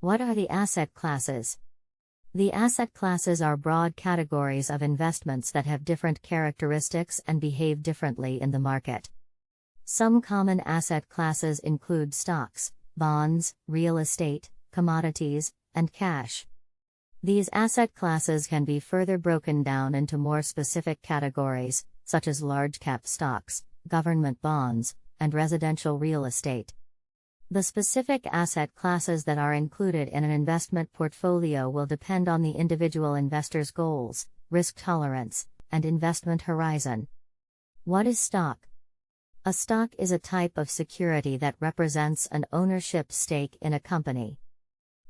What are the asset classes? The asset classes are broad categories of investments that have different characteristics and behave differently in the market. Some common asset classes include stocks, bonds, real estate, commodities, and cash. These asset classes can be further broken down into more specific categories, such as large-cap stocks, government bonds, and residential real estate. The specific asset classes that are included in an investment portfolio will depend on the individual investor's goals, risk tolerance, and investment horizon. What is stock? A stock is a type of security that represents an ownership stake in a company.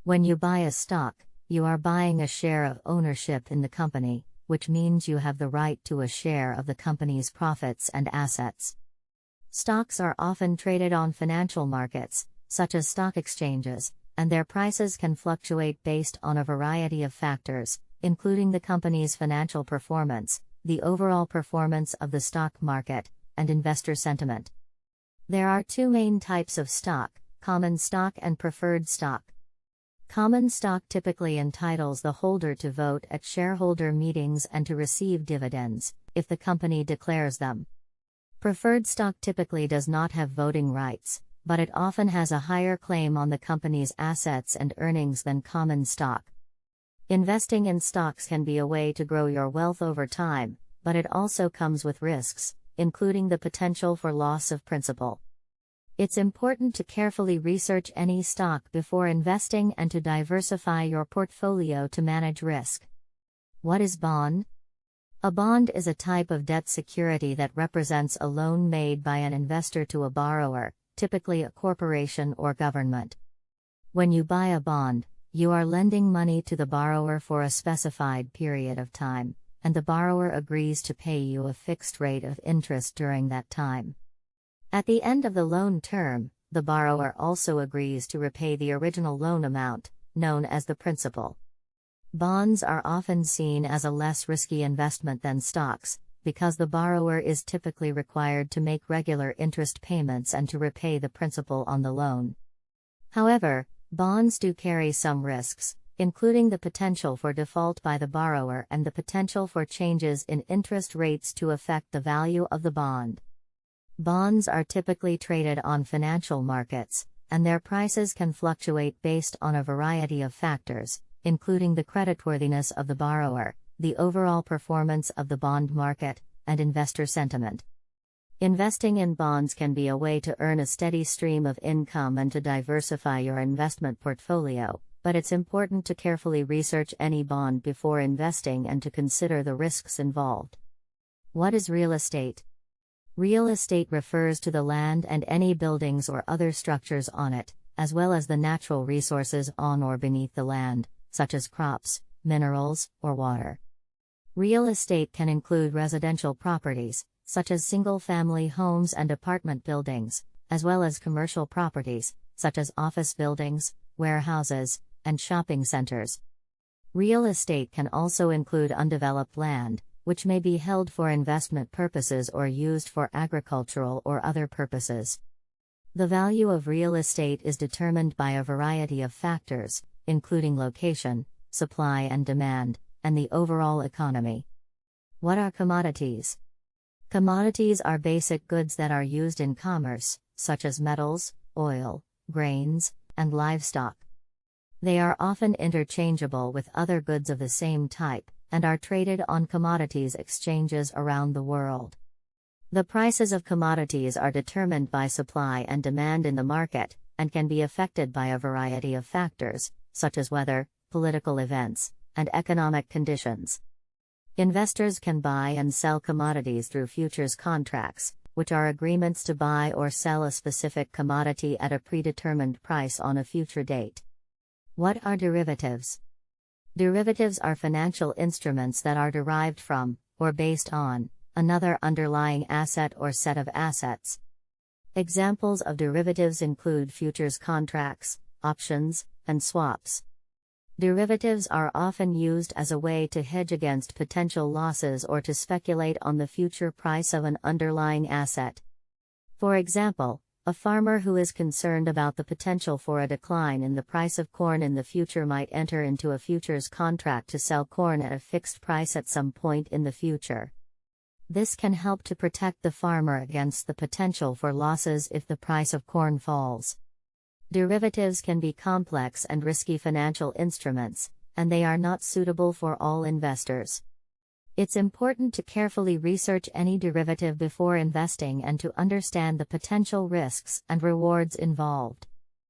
When you buy a stock, you are buying a share of ownership in the company, which means you have the right to a share of the company's profits and assets. Stocks are often traded on financial markets, such as stock exchanges, and their prices can fluctuate based on a variety of factors, including the company's financial performance, the overall performance of the stock market, and investor sentiment. There are two main types of stock: common stock and preferred stock. Common stock typically entitles the holder to vote at shareholder meetings and to receive dividends, if the company declares them. Preferred stock typically does not have voting rights, but it often has a higher claim on the company's assets and earnings than common stock. Investing in stocks can be a way to grow your wealth over time, but it also comes with risks, including the potential for loss of principal. It's important to carefully research any stock before investing and to diversify your portfolio to manage risk. What is bond? A bond is a type of debt security that represents a loan made by an investor to a borrower, typically a corporation or government. When you buy a bond, you are lending money to the borrower for a specified period of time, and the borrower agrees to pay you a fixed rate of interest during that time. At the end of the loan term, the borrower also agrees to repay the original loan amount, known as the principal. Bonds are often seen as a less risky investment than stocks, because the borrower is typically required to make regular interest payments and to repay the principal on the loan. However, bonds do carry some risks, including the potential for default by the borrower and the potential for changes in interest rates to affect the value of the bond. Bonds are typically traded on financial markets, and their prices can fluctuate based on a variety of factors, including the creditworthiness of the borrower, the overall performance of the bond market, and investor sentiment. Investing in bonds can be a way to earn a steady stream of income and to diversify your investment portfolio, but it's important to carefully research any bond before investing and to consider the risks involved. What is real estate? Real estate refers to the land and any buildings or other structures on it, as well as the natural resources on or beneath the land, such as crops, minerals, or water. Real estate can include residential properties, such as single-family homes and apartment buildings, as well as commercial properties, such as office buildings, warehouses, and shopping centers. Real estate can also include undeveloped land, which may be held for investment purposes or used for agricultural or other purposes. The value of real estate is determined by a variety of factors, including location, supply and demand, and the overall economy. What are commodities? Commodities are basic goods that are used in commerce, such as metals, oil, grains, and livestock. They are often interchangeable with other goods of the same type, and are traded on commodities exchanges around the world. The prices of commodities are determined by supply and demand in the market, and can be affected by a variety of factors, such as weather, political events, and economic conditions. Investors can buy and sell commodities through futures contracts, which are agreements to buy or sell a specific commodity at a predetermined price on a future date. What are derivatives? Derivatives are financial instruments that are derived from, or based on, another underlying asset or set of assets. Examples of derivatives include futures contracts, options, and swaps. Derivatives are often used as a way to hedge against potential losses or to speculate on the future price of an underlying asset. For example, A farmer who is concerned about the potential for a decline in the price of corn in the future might enter into a futures contract to sell corn at a fixed price at some point in the future. This can help to protect the farmer against the potential for losses if the price of corn falls. Derivatives can be complex and risky financial instruments, and they are not suitable for all investors. It's important to carefully research any derivative before investing and to understand the potential risks and rewards involved.